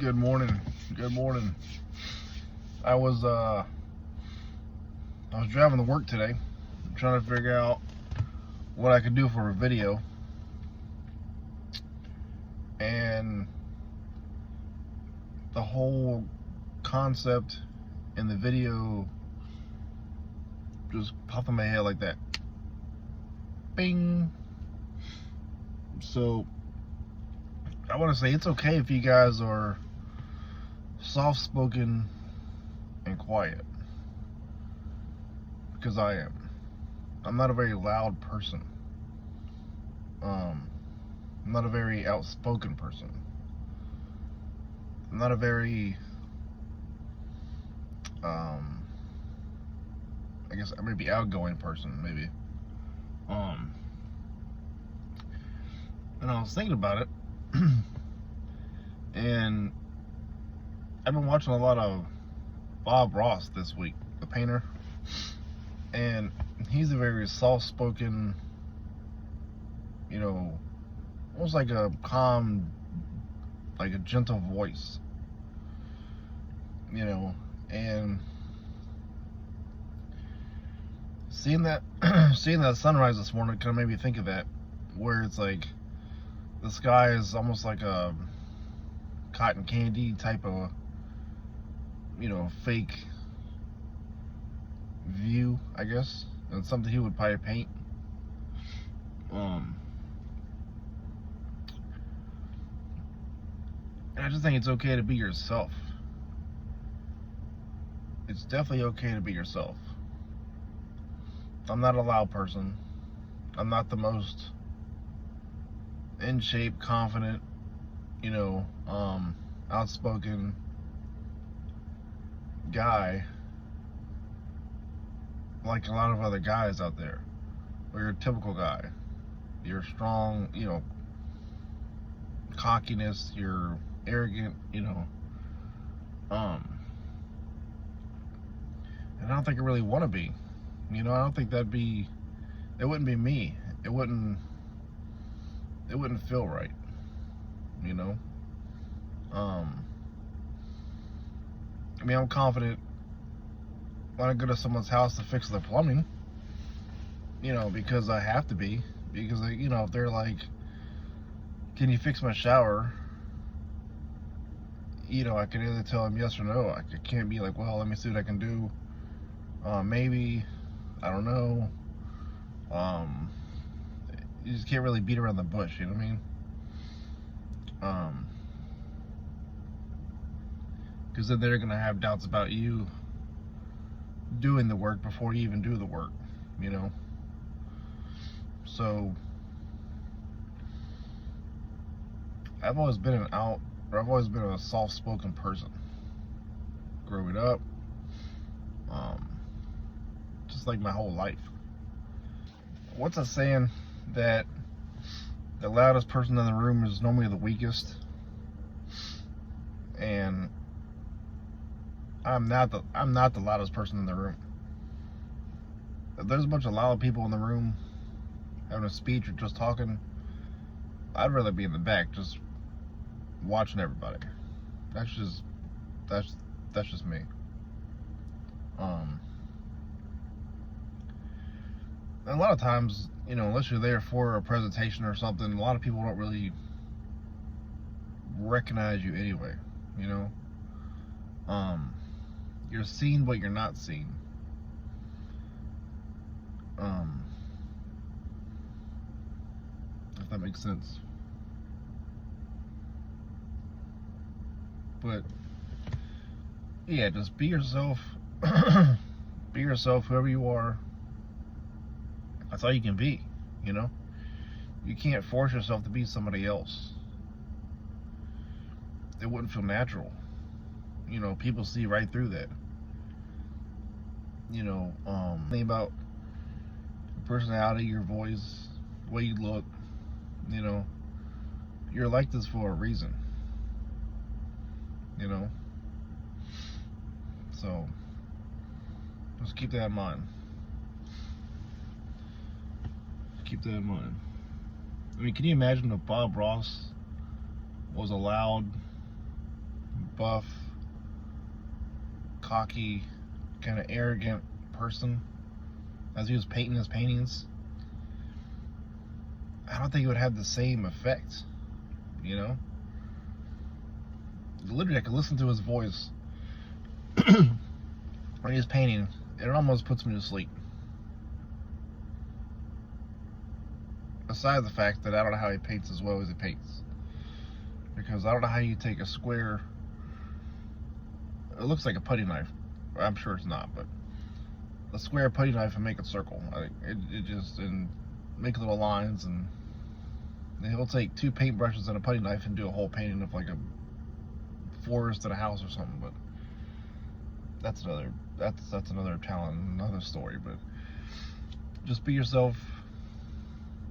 Good morning. Good morning. I was driving to work today, trying to figure out what I could do for a video, and the whole concept in the video just popped in my head like that. Bing. So I want to say it's okay if you guys are soft-spoken and quiet, because I am. I'm not a very loud person. I'm not a very outspoken person. I'm not a very I guess maybe outgoing person, maybe. And I was thinking about it, and I've been watching a lot of Bob Ross this week, the painter, and he's a very soft-spoken, almost like a calm, like a gentle voice, and seeing that sunrise this morning kind of made me think of that, where it's like the sky is almost like a cotton candy type of fake view, I guess, and something he would probably paint. And I just think it's okay to be yourself. It's definitely okay to be yourself. I'm not a loud person. I'm not the most in shape, confident, outspoken guy like a lot of other guys out there. Or you're a typical guy. You're strong, cockiness, you're arrogant, and I don't think I really want to be. I don't think it wouldn't be me. It wouldn't feel right. I'm confident when I go to someone's house to fix their plumbing, because I have to be. Because, if they're like, can you fix my shower? I can either tell them yes or no. I can't be like, well, let me see what I can do. Maybe, I don't know. You just can't really beat around the bush, you know what I mean? Because then they're gonna have doubts about you doing the work before you even do the work, So I've always been a soft-spoken person growing up, just like my whole life. What's a saying that the loudest person in the room is normally the weakest? And I'm not the loudest person in the room. If there's a bunch of loud people in the room having a speech or just talking, I'd rather be in the back just watching everybody. That's just me. And a lot of times, unless you're there for a presentation or something, a lot of people don't really recognize you anyway, You're seen, but you're not seen. If that makes sense. But yeah, just be yourself. Be yourself, whoever you are. That's all you can be, You can't force yourself to be somebody else. It wouldn't feel natural. People see right through that. Think about your personality, your voice, the way you look. You're like this for a reason. So just keep that in mind. Keep that in mind. I mean, can you imagine if Bob Ross was a loud, buff, cocky, kind of arrogant person as he was painting his paintings, I don't think it would have the same effect, you know? Literally, I could listen to his voice when he's painting, and it almost puts me to sleep. Aside the fact that I don't know how he paints as well as he paints. Because I don't know how you take a square, it looks like a putty knife. I'm sure it's not, but a square putty knife and make a circle. It just, and make little lines, and he'll take 2 paintbrushes and a putty knife and do a whole painting of like a forest and a house or something. But that's another talent, another story. But just be yourself.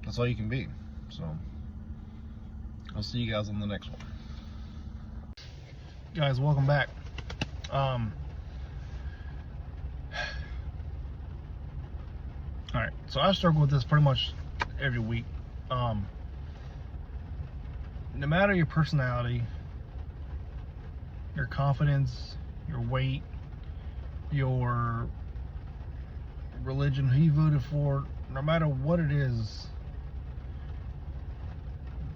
That's all you can be. So I'll see you guys on the next one. Guys, welcome back. Alright, so I struggle with this pretty much every week. No matter your personality, your confidence, your weight, your religion, who you voted for, no matter what it is,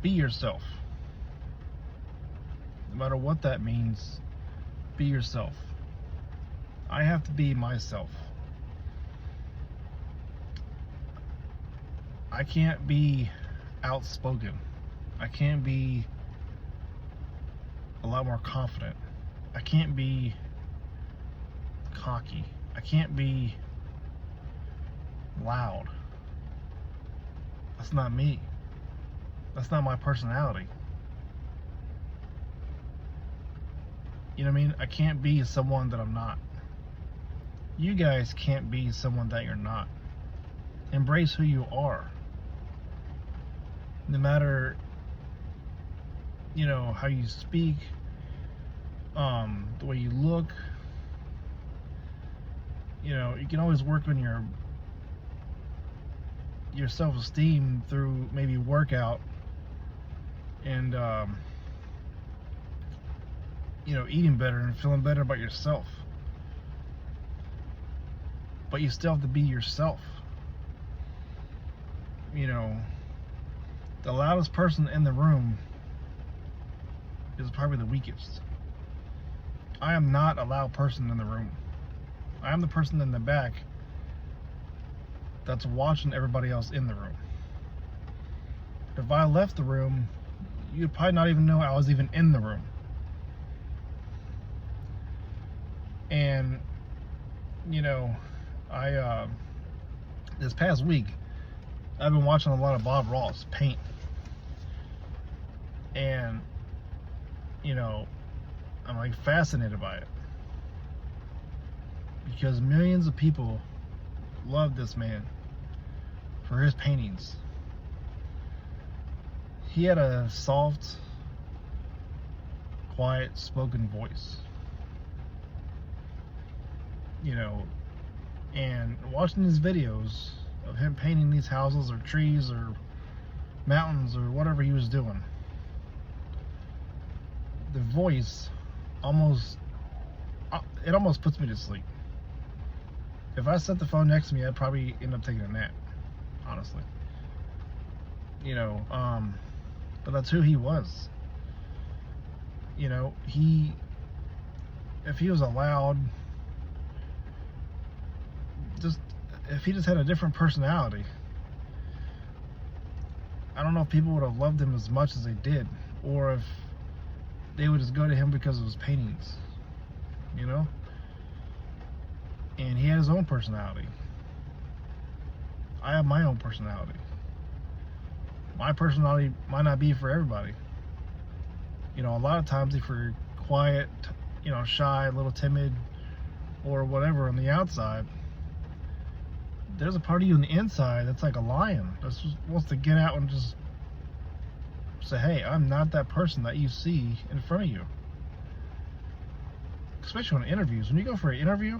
be yourself. No matter what that means, be yourself. I have to be myself. I can't be outspoken. I can't be a lot more confident. I can't be cocky. I can't be loud. That's not me. That's not my personality. You know what I mean? I can't be someone that I'm not. You guys can't be someone that you're not. Embrace who you are. No matter, you know, how you speak, the way you look, you know, you can always work on your self-esteem through maybe workout and you know, eating better and feeling better about yourself. But you still have to be yourself. You know, the loudest person in the room is probably the weakest. I am not a loud person in the room. I am the person in the back that's watching everybody else in the room. If I left the room, you'd probably not even know I was even in the room. And, you know, this past week, I've been watching a lot of Bob Ross paint. And, you know, I'm like fascinated by it. Because millions of people love this man for his paintings. He had a soft, quiet, spoken voice. You know, and watching his videos of him painting these houses or trees or mountains or whatever he was doing, the voice almost puts me to sleep. If I set the phone next to me, I'd probably end up taking a nap, honestly. You know, but that's who he was. You know, if he was allowed, if he just had a different personality, I don't know if people would have loved him as much as they did, or if they would just go to him because of his paintings, you know? And he had his own personality. I have my own personality. My personality might not be for everybody. You know, a lot of times if you're quiet, you know, shy, a little timid, or whatever on the outside, there's a part of you on the inside that's like a lion that just wants to get out and just say, hey, I'm not that person that you see in front of you. Especially on interviews. When you go for an interview,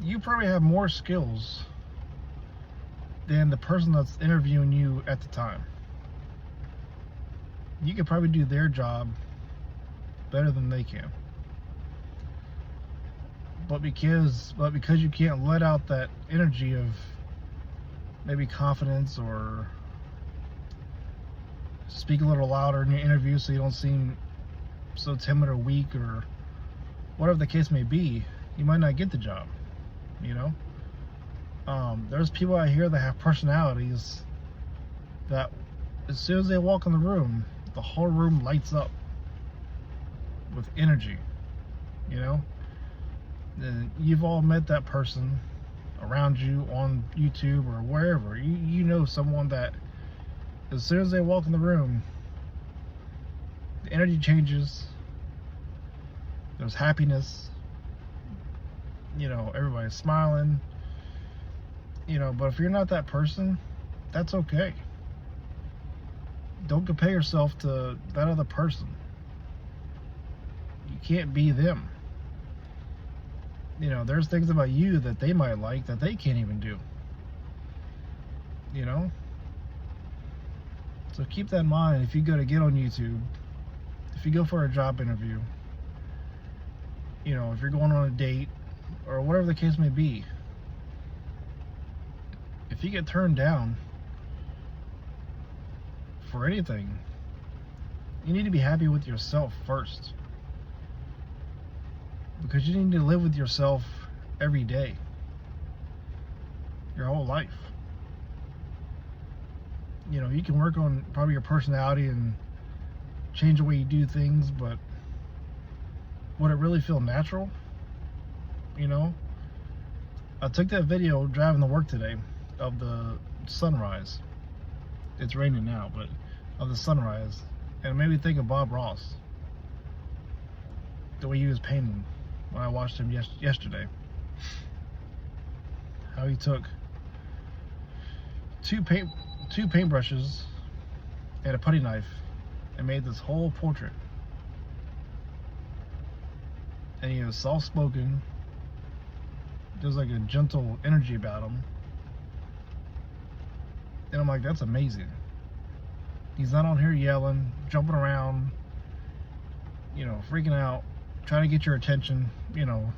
you probably have more skills than the person that's interviewing you at the time. you could probably do their job better than they can. But because you can't let out that energy of maybe confidence, or speak a little louder in your interview so you don't seem so timid or weak, or whatever the case may be, you might not get the job, you know? There's people out here that have personalities that as soon as they walk in the room, the whole room lights up with energy, you know? And you've all met that person around you on YouTube or wherever. You know someone that as soon as they walk in the room, the energy changes. There's happiness. You know, everybody's smiling. You know, but if you're not that person, that's okay. Don't compare yourself to that other person. You can't be them. You know, there's things about you that they might like that they can't even do. You know? So keep that in mind if you go to get on YouTube, if you go for a job interview, you know, if you're going on a date, or whatever the case may be. If you get turned down for anything, you need to be happy with yourself first. Because you need to live with yourself every day, your whole life. You know, you can work on probably your personality and change the way you do things, but would it really feel natural? You know, I took that video driving to work today of the sunrise. It's raining now, but of the sunrise, and it made me think of Bob Ross, the way he was painting when I watched him yesterday. How he took two paintbrushes and a putty knife and made this whole portrait. And he was soft-spoken. There's like a gentle energy about him. And I'm like, that's amazing. He's not on here yelling, jumping around, you know, freaking out, trying to get your attention. You know,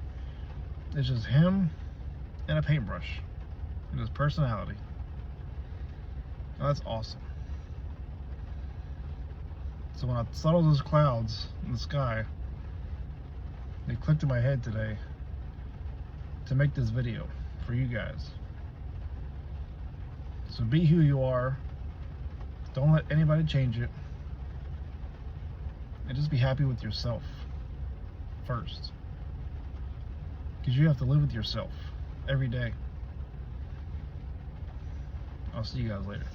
it's just him and a paintbrush and his personality. Now, that's awesome. So when I saw all those clouds in the sky, it clicked in my head today to make this video for you guys. So be who you are. Don't let anybody change it. And just be happy with yourself first. Because you have to live with yourself every day. I'll see you guys later.